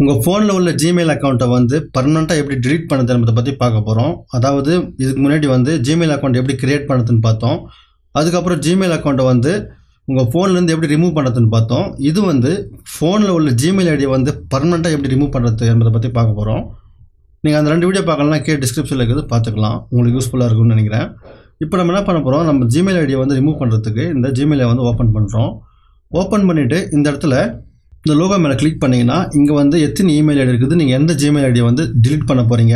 உங்கள் ஃபோனில் உள்ள ஜிமெயில் அக்கௌண்ட்டை வந்து பர்மனெண்ட்டாக எப்படி டிலீட் பண்ணுறது என்பதை பற்றி பார்க்க போகிறோம். அதாவது இதுக்கு முன்னாடி வந்து ஜிமெயில் அக்கௌண்ட் எப்படி கிரியேட் பண்ணுறதுன்னு பார்த்தோம். அதுக்கப்புறம் ஜிமெயில் அக்கௌண்ட்டை வந்து உங்கள் ஃபோன்லேருந்து எப்படி ரிமூவ் பண்ணுறதுன்னு பார்த்தோம். இது வந்து ஃபோனில் உள்ள ஜிமெயில் ஐடியை வந்து பர்மனெண்ட்டாக எப்படி ரிமூவ் பண்ணுறது என்பதை பற்றி பார்க்க போகிறோம். நீங்கள் அந்த 2 வீடியோ பார்க்கலன்னா டிஸ்கிரிப்ஷனில் இருக்கிறது பார்த்துக்கலாம். உங்களுக்கு யூஸ்ஃபுல்லாக இருக்கும்னு நினைக்கிறேன். இப்போ நம்ம என்ன பண்ண போகிறோம், நம்ம ஜிமெயில் ஐடியை வந்து ரிமூவ் பண்ணுறதுக்கு இந்த ஜிமெயிலை வந்து ஓப்பன் பண்ணுறோம். ஓப்பன் பண்ணிவிட்டு இந்த இடத்துல இந்த லோகோ மேலே கிளிக் பண்ணிங்கன்னா இங்கே வந்து எத்தனை இமெயில் ஐடி இருக்குது, நீங்கள் எந்த ஜிமெயில் ஐடியை வந்து டிலீட் பண்ண போகிறீங்க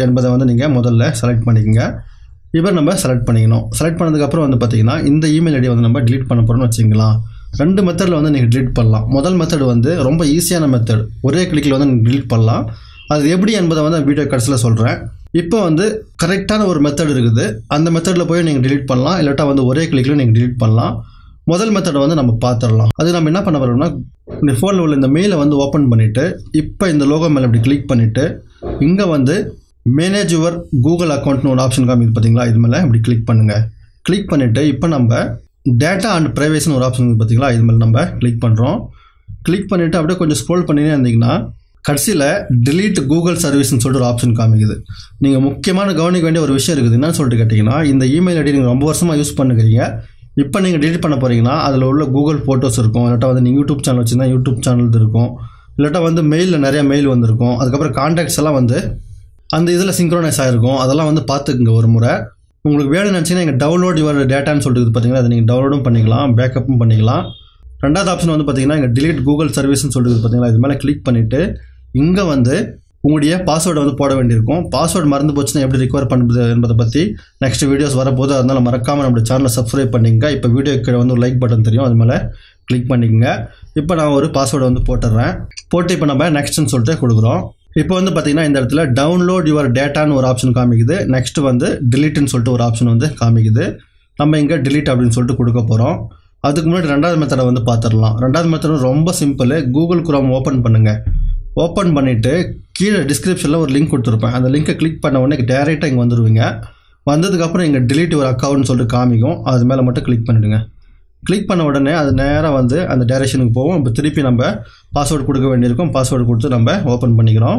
என்பதை வந்து நீங்கள் முதல்ல செலக்ட் பண்ணிக்கோங்க. இப்போ நம்ம செலக்ட் பண்ணிக்கணும். செலக்ட் பண்ணதுக்கப்புறம் வந்து பார்த்தீங்கன்னா இந்த இமெயில் ஐடியை வந்து நம்ம டிலீட் பண்ண போகிறோம்னு வச்சுக்கலாம். 2 மெத்தடில் வந்து நீங்கள் டிலீட் பண்ணலாம். முதல் மெத்தட் வந்து ரொம்ப ஈஸியான மெத்தட், ஒரே கிளிக்கில் வந்து நீங்கள் டிலீட் பண்ணலாம். அது எப்படி என்பதை வந்து வீடியோ கடைசியில் சொல்கிறேன். இப்போ வந்து கரெக்டான ஒரு மெத்தட் இருக்குது. அந்த மெத்தடில் போய் நீங்கள் டிலீட் பண்ணலாம், இல்லாட்டா வந்து ஒரே கிளிக்கில் நீங்கள் டிலீட் பண்ணலாம். முதல் மெத்தடை வந்து நம்ம பார்த்துடலாம். அது நம்ம என்ன பண்ண போகிறோம்னா, இந்த ஃபோனில் உள்ள இந்த மெயிலை வந்து ஓப்பன் பண்ணிவிட்டு இப்போ இந்த லோகோ மேலே இப்படி கிளிக் பண்ணிவிட்டு இங்கே வந்து மேனேஜ் யுவர் கூகுள் அக்கௌண்ட்னு ஒரு ஆப்ஷன் காமிக்குது பார்த்தீங்களா, இது மேலே இப்படி கிளிக் பண்ணுங்கள். கிளிக் பண்ணிவிட்டு இப்போ நம்ம டேட்டா அண்ட் ப்ரைவேசின்னு ஒரு ஆப்ஷன் பார்த்தீங்களா, இது மேலே நம்ம கிளிக் பண்ணுறோம். கிளிக் பண்ணிவிட்டு அப்படியே கொஞ்சம் ஸ்க்ரோல் பண்ணினே இருந்தீங்கன்னா கடைசியில் delete கூகுள் சர்வீஸ்னு சொல்லிட்டு ஒரு ஆப்ஷன் காமிக்குது. நீங்கள் முக்கியமான கவனிக்க வேண்டிய ஒரு விஷயம் இருக்குது. என்னன்னு சொல்லிட்டு கேட்டிங்கன்னா, இந்த இமெயில் ஐடி நீங்கள் ரொம்ப வருஷமாக யூஸ் பண்ணுறீங்க. இப்போ நீங்கள் delete பண்ண போகிறீங்கன்னா அதில் உள்ள கூகுள் ஃபோட்டோஸ் இருக்கும், இல்லாட்டா வந்து நீங்கள் யூடியூப் சேனல் வச்சுருந்தா யூடியூப் சேனல் இருக்கும், இல்லாட்டா வந்து மெயிலில் நிறைய மெயில் வந்திருக்கும். அதுக்கப்புறம் கான்டாக்ட்ஸ் எல்லாம் வந்து அந்த இதில் சிங்க்ரோனைஸ் ஆகிருக்கும். அதெல்லாம் வந்து பார்த்துக்குங்க ஒரு முறை. உங்களுக்கு வேணும்னு நினச்சிங்கன்னா இங்கே டவுன்லோட் யுவர் டேட்டான்னு சொல்லிட்டு பார்த்தீங்கன்னா அதை நீங்கள் டவுன்லோடும் பண்ணிக்கலாம், பேக்கப்பும் பண்ணிக்கலாம். 2வது ஆப்ஷன் வந்து பார்த்தீங்கன்னா இங்கே delete கூகுள் சர்வீஸ்னு சொல்லிட்டு பார்த்தீங்களா, இது மேலே கிளிக் பண்ணிவிட்டு இங்கே வந்து உங்களுடைய பாஸ்வேர்டை வந்து போட வேண்டியிருக்கும். பாஸ்வேர்டு மறந்து போச்சுன்னா எப்படி ரிகவர் பண்ணுறது என்பதை பற்றி நெக்ஸ்ட் வீடியோஸ் வரப்போது. அதனால் மறக்காமல் நம்மளுடைய சேனலை சப்ஸ்கிரைப் பண்ணிங்க. இப்போ வீடியோ கீழே வந்து ஒரு லைக் பட்டன் தெரியும், அது மேலே கிளிக் பண்ணிக்கங்க. இப்போ நான் ஒரு பாஸ்வேர்டை வந்து போட்டுடுறேன். போட்டு இப்போ நம்ம நெக்ஸ்ட்னு சொல்லிட்டு கொடுக்குறோம். இப்போ வந்து பார்த்தீங்கன்னா இந்த இடத்துல டவுன்லோட் யுவர் டேட்டான்னு ஒரு ஆப்ஷன் காமிக்குது. நெக்ஸ்ட் வந்து டிலீட்னு சொல்லிட்டு ஒரு ஆப்ஷன் வந்து காமிக்குது. நம்ம இங்கே delete அப்படின்னு சொல்லிட்டு கொடுக்க போகிறோம். அதுக்கு முன்னாடி 2வது மெத்தடை வந்து பார்த்துடலாம். 2வது மெத்தட் ரொம்ப சிம்பிள். கூகுள் குரோம் ஓப்பன் பண்ணுங்கள். ஓப்பன் பண்ணிவிட்டு கீழே டிஸ்கிரிப்ஷனில் ஒரு லிங்க் கொடுத்துருப்பேன். அந்த லிங்கை கிளிக் பண்ண உடனே டேரெக்டாக இங்கே வந்துடுவீங்க. வந்ததுக்கப்புறம் இங்கே delete யுவர் அக்கௌண்ட்னு சொல்லிட்டு காமிக்கும். அது மேலே மட்டும் கிளிக் பண்ணிவிடுங்க. கிளிக் பண்ண உடனே அது நேராக வந்து அந்த டைரெக்ஷனுக்கு போகும். இப்போ திருப்பி நம்ம பாஸ்வேர்டு கொடுக்க வேண்டியிருக்கும். பாஸ்வேர்டு கொடுத்து நம்ம ஓப்பன் பண்ணிக்கிறோம்.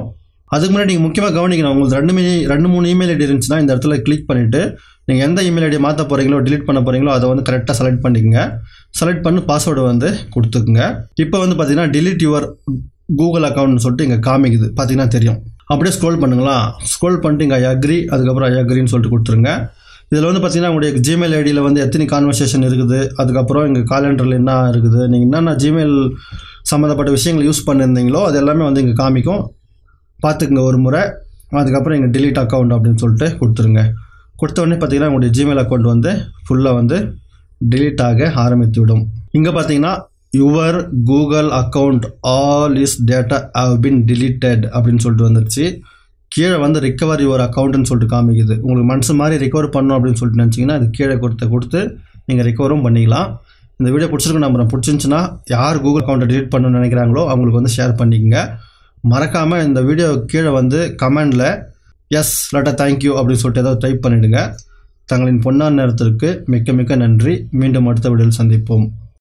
அதுக்கு முன்னாடி நீங்கள் முக்கியமாக கவனிக்கணும், உங்களுக்கு 2-3 இமெயில் ஐடி இருந்துச்சுன்னா இந்த இடத்துல கிளிக் பண்ணிவிட்டு நீங்கள் எந்த இமெயில் ஐடியை மாற்ற போகிறீங்களோ delete பண்ண போகிறீங்களோ அதை வந்து கரெக்டாக செலக்ட் பண்ணிக்கங்க. செலக்ட் பண்ணி பாஸ்வேர்டு வந்து கொடுத்துக்குங்க. இப்போ வந்து பார்த்தீங்கன்னா delete யுவர் கூகுள் அக்கௌண்ட்னு சொல்லிட்டு இங்கே காமிக்குது பார்த்தீங்கன்னா தெரியும். அப்படியே ஸ்க்ரோல் பண்ணுங்களா, ஸ்க்ரோல் பண்ணிட்டு இங்கே அக்ரி, அதுக்கப்புறம் அக்ரின்னு சொல்லிட்டு கொடுத்துருங்க. இதில் வந்து பார்த்தீங்கன்னா உங்களுடைய ஜிமெயில் ஐடியில் வந்து எத்தனை கான்வர்சேஷன் இருக்குது, அதுக்கப்புறம் இங்கே காலண்டரில் என்ன இருக்குது, நீங்கள் என்னென்ன ஜிமெயில் சம்மந்தப்பட்ட விஷயங்கள் யூஸ் பண்ணியிருந்தீங்களோ அது எல்லாமே வந்து இங்கே காமிக்கும். பார்த்துக்குங்க ஒரு முறை. அதுக்கப்புறம் இங்கே delete அக்கௌண்ட் அப்படின்னு சொல்லிட்டு கொடுத்துருங்க. கொடுத்த உடனே பார்த்தீங்கன்னா உங்களுடைய ஜிமெயில் அக்கௌண்ட் வந்து ஃபுல்லாக வந்து delete ஆக ஆரம்பித்து விடும். இங்கே பார்த்தீங்கன்னா your Google account all is data have been deleted அப்படின்னு சொல்லிட்டு வந்துருச்சு. கீழே வந்து ரிகவர் யுவர் அக்கௌண்ட்னு சொல்லிட்டு காமிக்குது. உங்களுக்கு மனசு மாதிரி ரிகவர் பண்ணணும் அப்படின்னு சொல்லிட்டு நினச்சிங்கன்னா அது கீழே கொடுத்து நீங்கள் ரிகவரும் பண்ணிக்கலாம். இந்த வீடியோ பிடிச்சிருக்கு நம்புறேன். பிடிச்சிருந்துச்சுன்னா யார் கூகுள் அக்கௌண்ட்டை delete பண்ணணும்னு நினைக்கிறாங்களோ அவங்களுக்கு வந்து ஷேர் பண்ணிக்கங்க. மறக்காமல் இந்த வீடியோ கீழே வந்து கமெண்டில் எஸ் இல்லாட்டா தேங்க்யூ அப்படின்னு சொல்லிட்டு ஏதாவது டைப் பண்ணிவிடுங்க. தங்களின் பொன்னான நேரத்திற்கு மிக்க மிக்க நன்றி. மீண்டும் அடுத்த வீடியோவில் சந்திப்போம்.